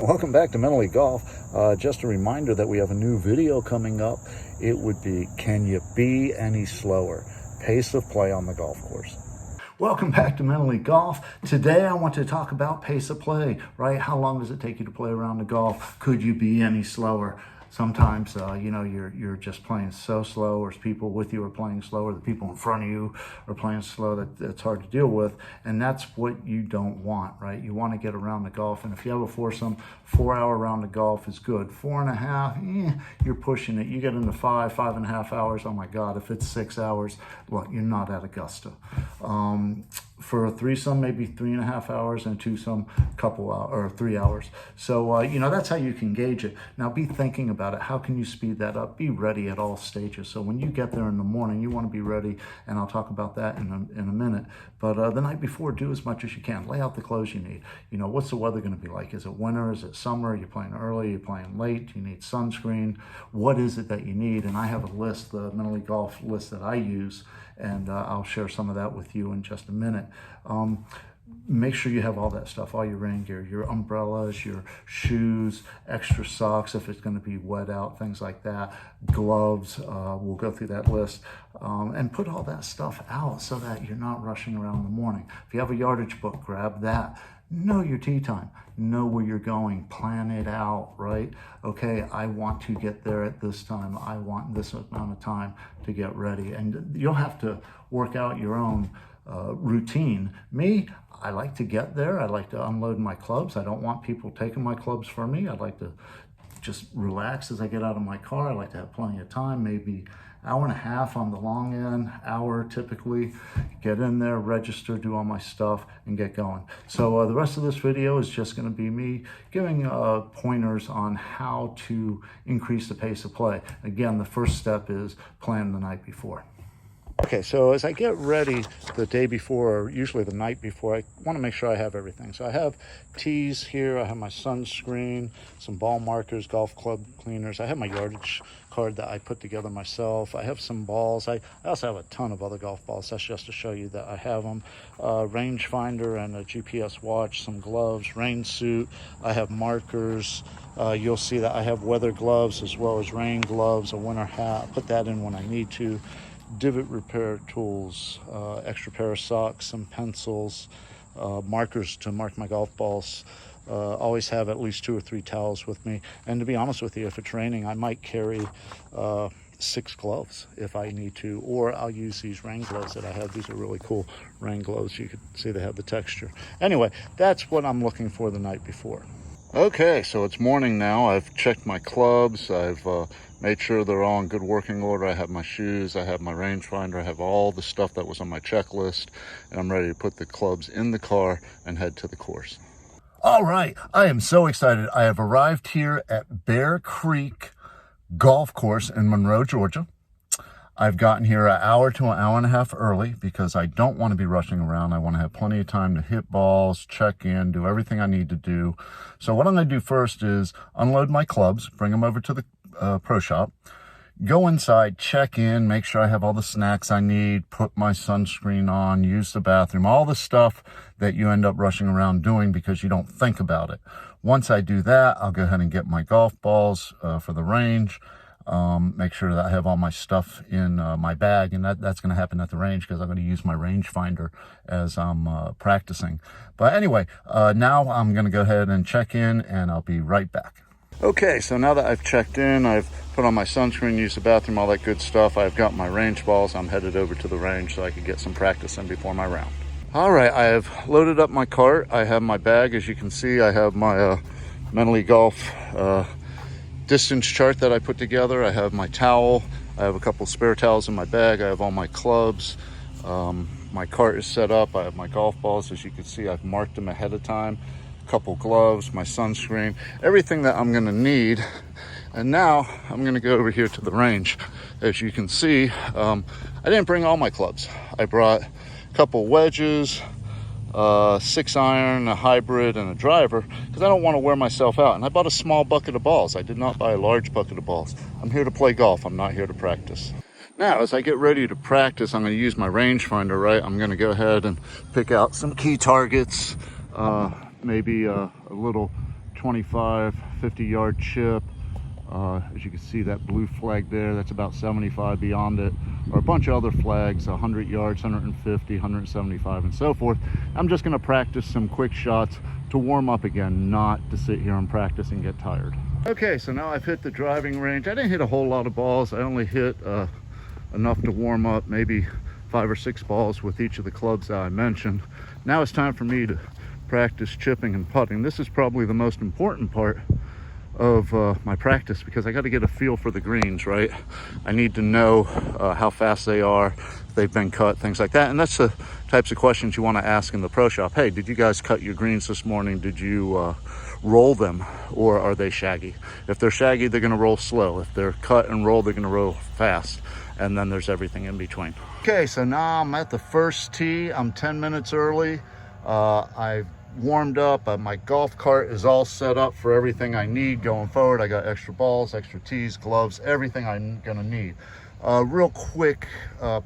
Welcome back to Mentally Golf. Just a reminder that we have a new video coming up. It would be, can you be any slower? Pace of play on the golf course. Welcome back to Mentally Golf. Today I want to talk about pace of play, right? How long does it take you to play around the golf? Could you be any slower? Sometimes, you're just playing so slow, or people with you are playing slow, or the people in front of you are playing slow that it's hard to deal with. And that's what you don't want, right? You want to get around the golf. And if you have a foursome, 4 hour round of golf is good. 4.5, you're pushing it. You get into 5.5 hours. Oh my God, if it's 6 hours, look, you're not at Augusta. For a threesome, maybe 3.5 hours, and a twosome, couple hours or 3 hours. So, that's how you can gauge it. Now be thinking about it. How can you speed that up? Be ready at all stages. So when you get there in the morning, you want to be ready, and I'll talk about that in a minute. But the night before, do as much as you can. Lay out the clothes you need. What's the weather going to be like? Is it winter? Is it summer? Are you playing early? Are you playing late? Do you need sunscreen? What is it that you need? And I have a list, the Mentally Golf list that I use, and I'll share some of that with you in just a minute. Make sure you have all that stuff, all your rain gear, your umbrellas, your shoes, extra socks if it's going to be wet out, things like that, gloves. We'll go through that list, and put all that stuff out so that you're not rushing around in the morning. If you have a yardage book, grab that. Know your tee time. Know where you're going. Plan it out, right? Okay, I want to get there at this time. I want this amount of time to get ready. And you'll have to work out your own routine. Me, I like to get there. I like to unload my clubs. I don't want people taking my clubs from me. I like to just relax as I get out of my car. I like to have plenty of time, maybe hour and a half on the long end, hour typically. Get in there, register, do all my stuff, and get going. So the rest of this video is just going to be me giving pointers on how to increase the pace of play. Again, the first step is plan the night before. Okay, so as I get ready the day before, or usually the night before, I want to make sure I have everything. So I have tees here, I have my sunscreen, some ball markers, golf club cleaners. I have my yardage card that I put together myself. I have some balls. I also have a ton of other golf balls. That's just to show you that I have them. Range finder and a GPS watch, some gloves, rain suit. I have markers. You'll see that I have weather gloves as well as rain gloves, a winter hat. I put that in when I need to. Divot repair tools, extra pair of socks, some pencils, markers to mark my golf balls. Always have at least 2 or 3 towels with me. And to be honest with you, if it's raining, I might carry 6 gloves if I need to, or I'll use these rain gloves that I have. These are really cool rain gloves. You can see they have the texture. Anyway, that's what I'm looking for the night before. Okay, so it's morning now. I've checked my clubs. I've made sure they're all in good working order. I have my shoes, I have my rangefinder, I have all the stuff that was on my checklist, and I'm ready to put the clubs in the car and head to the course. All right, I am so excited. I have arrived here at Bear Creek Golf Course in Monroe, Georgia. I've gotten here an hour to an hour and a half early because I don't want to be rushing around. I want to have plenty of time to hit balls, check in, do everything I need to do. So what I'm going to do first is unload my clubs, bring them over to the pro shop, go inside, check in, make sure I have all the snacks I need, put my sunscreen on, use the bathroom, all the stuff that you end up rushing around doing because you don't think about it. Once I do that, I'll go ahead and get my golf balls for the range. Make sure that I have all my stuff in my bag, and that's going to happen at the range because I'm going to use my rangefinder as I'm practicing. But anyway, now I'm going to go ahead and check in, and I'll be right back. Okay, so now that I've checked in, I've put on my sunscreen, used the bathroom, all that good stuff. I've got my range balls. I'm headed over to the range so I can get some practice in before my round. All right, I have loaded up my cart. I have my bag. As you can see, I have my Mentally Golf distance chart that I put together. I have my towel. I have a couple spare towels in my bag. I have all my clubs. My cart is set up. I have my golf balls. As you can see, I've marked them ahead of time. Couple gloves, my sunscreen, everything that I'm going to need. And now I'm going to go over here to the range. As you can see, I didn't bring all my clubs. I brought a couple wedges, 6-iron, a hybrid, and a driver because I don't want to wear myself out. And I bought a small bucket of balls. I did not buy a large bucket of balls. I'm here to play golf. I'm not here to practice. Now, as I get ready to practice, I'm going to use my rangefinder, right? I'm going to go ahead and pick out some key targets, maybe a little 25, 50-yard chip. As you can see, that blue flag there, that's about 75. Beyond it are a bunch of other flags, 100 yards, 150, 175, and so forth. I'm just going to practice some quick shots to warm up again, not to sit here and practice and get tired. Okay, so now I've hit the driving range. I didn't hit a whole lot of balls. I only hit enough to warm up, maybe 5 or 6 balls with each of the clubs that I mentioned. Now it's time for me to practice chipping and putting. This is probably the most important part of my practice, because I got to get a feel for the greens, right? I need to know how fast they are, if they've been cut, things like that. And that's the types of questions you want to ask in the pro shop. Hey, did you guys cut your greens this morning? Did you roll them, or are they shaggy? If they're shaggy, they're going to roll slow. If they're cut and rolled, they're going to roll fast. And then there's everything in between. Okay, so now I'm at the first tee. I'm 10 minutes early. I've warmed up. My golf cart is all set up for everything I need going forward. I got extra balls, extra tees, gloves, everything I'm gonna need. Real quick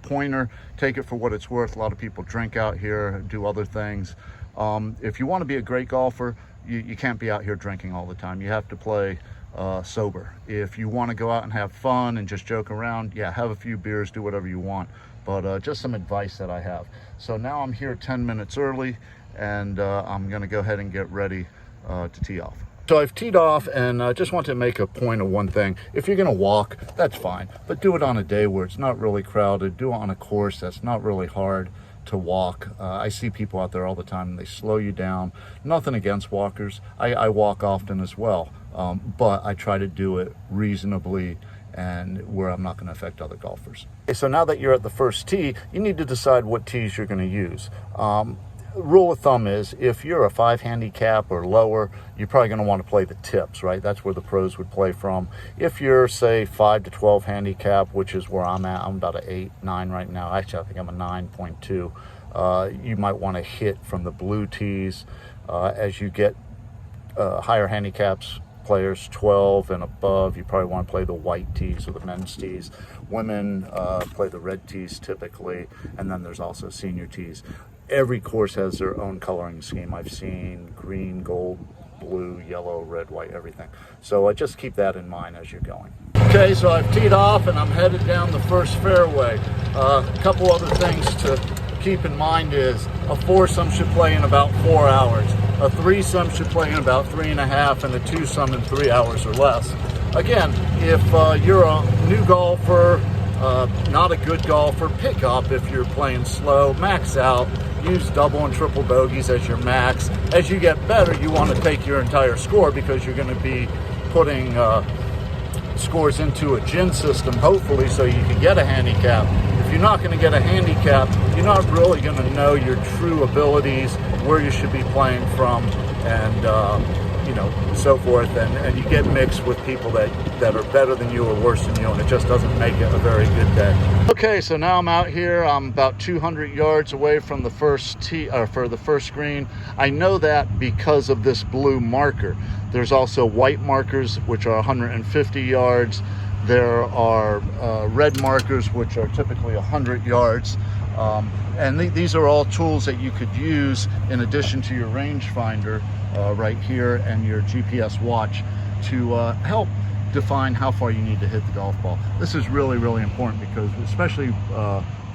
pointer, take it for what it's worth. A lot of people drink out here, do other things. If you want to be a great golfer, you can't be out here drinking all the time. You have to play sober. If you want to go out and have fun and just joke around, yeah, have a few beers, do whatever you want. But just some advice that I have. So now I'm here 10 minutes early, and I'm gonna go ahead and get ready to tee off. So I've teed off, and I just want to make a point of one thing. If you're gonna walk, that's fine, but do it on a day where it's not really crowded. Do it on a course that's not really hard to walk. I see people out there all the time, and they slow you down. Nothing against walkers. I walk often as well, but I try to do it reasonably and where I'm not going to affect other golfers. Okay, so now that you're at the first tee, you need to decide what tees you're going to use. Rule of thumb is, if you're a 5 handicap or lower, you're probably going to want to play the tips, right? That's where the pros would play from. If you're, say, 5 to 12 handicap, which is where I'm at, I'm about an 8, 9 right now. Actually, I think I'm a 9.2. You might want to hit from the blue tees. As you get higher handicaps, players 12 and above, you probably want to play the white tees or the men's tees. Women play the red tees typically, and then there's also senior tees. Every course has their own coloring scheme. I've seen green, gold, blue, yellow, red, white, everything. So just keep that in mind as you're going. Okay, so I've teed off and I'm headed down the first fairway. A couple other things to keep in mind is a foursome should play in about 4 hours. A threesome should play in about 3.5, and a twosome in 3 hours or less. Again, if you're a new golfer, not a good golfer, pick up if you're playing slow, max out, use double and triple bogeys as your max. As you get better, you want to take your entire score, because you're going to be putting scores into a gin system, hopefully, so you can get a handicap. If you're not going to get a handicap, you're not really going to know your true abilities, where you should be playing from, and you know, so forth, and you get mixed with people that are better than you or worse than you, and it just doesn't make it a very good day. Okay, so now I'm out here. I'm about 200 yards away from the first tee, or for the first green. I know that because of this blue marker. There's also white markers, which are 150 yards. There are red markers, which are typically 100 yards. And these are all tools that you could use in addition to your rangefinder right here and your GPS watch to help define how far you need to hit the golf ball. This is really, really important, because especially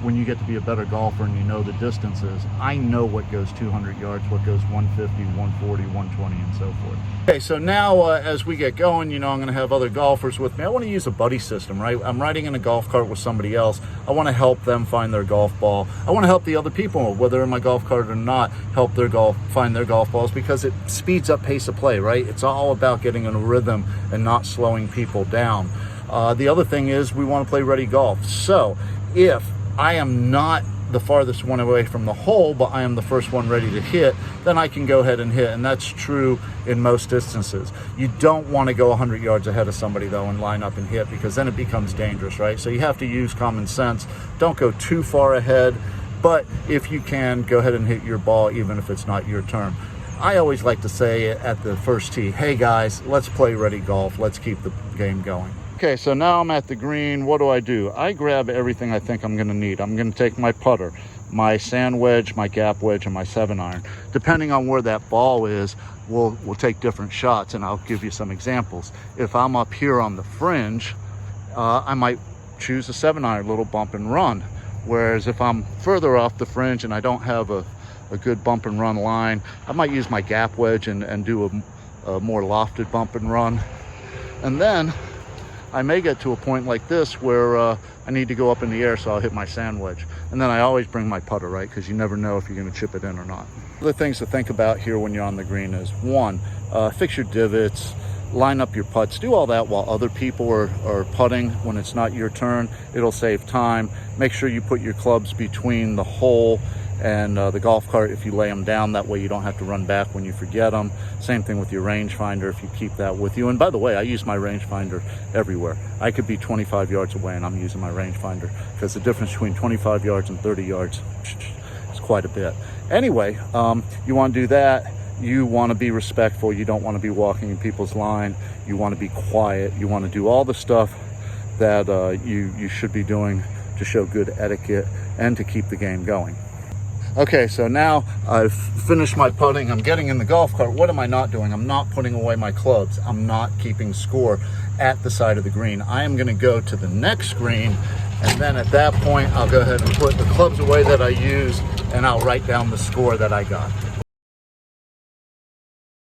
when you get to be a better golfer and you know the distances. I know what goes 200 yards, what goes 150, 140, 120, and so forth. Okay, so now as we get going, you know, I'm going to have other golfers with me. I want to use a buddy system, right? I'm riding in a golf cart with somebody else. I want to help them find their golf ball. I want to help the other people, whether in my golf cart or not, help their find their golf balls, because it speeds up pace of play, right? It's all about getting in a rhythm and not slowing people down. The other thing is we want to play ready golf. So if I am not the farthest one away from the hole, but I am the first one ready to hit, then I can go ahead and hit. And that's true in most distances. You don't want to go 100 yards ahead of somebody, though, and line up and hit, because then it becomes dangerous, right? So you have to use common sense. Don't go too far ahead, but if you can, go ahead and hit your ball, even if it's not your turn. I always like to say at the first tee, hey guys, let's play ready golf. Let's keep the game going. Okay, so now I'm at the green. What do? I grab everything I think I'm going to need. I'm going to take my putter. my sand wedge, my gap wedge, and my 7-iron. Depending on where that ball is, we'll take different shots, and I'll give you some examples. If I'm up here on the fringe, I might choose a 7-iron, little bump and run. Whereas if I'm further off the fringe and I don't have a good bump and run line, I might use my gap wedge and do a more lofted bump and run. And then I may get to a point like this where I need to go up in the air, so I'll hit my sand wedge. And then I always bring my putter, right? Because you never know if you're going to chip it in or not. Other things to think about here when you're on the green is, one, fix your divots, line up your putts, do all that while other people are putting. When it's not your turn, it'll save time. Make sure you put your clubs between the hole and the golf cart if you lay them down. That way you don't have to run back when you forget them. Same thing with your rangefinder if you keep that with you. And by the way, I use my rangefinder everywhere. I could be 25 yards away and I'm using my rangefinder, because the difference between 25 yards and 30 yards is quite a bit. Anyway, you want to do that. You want to be respectful. You don't want to be walking in people's line. You want to be quiet. You want to do all the stuff that you should be doing to show good etiquette and to keep the game going. Okay, so now I've finished my putting. I'm getting in the golf cart. What am I not doing? I'm not putting away my clubs. I'm not keeping score at the side of the green. I am going to go to the next green, and then at that point, I'll go ahead and put the clubs away that I use, and I'll write down the score that I got.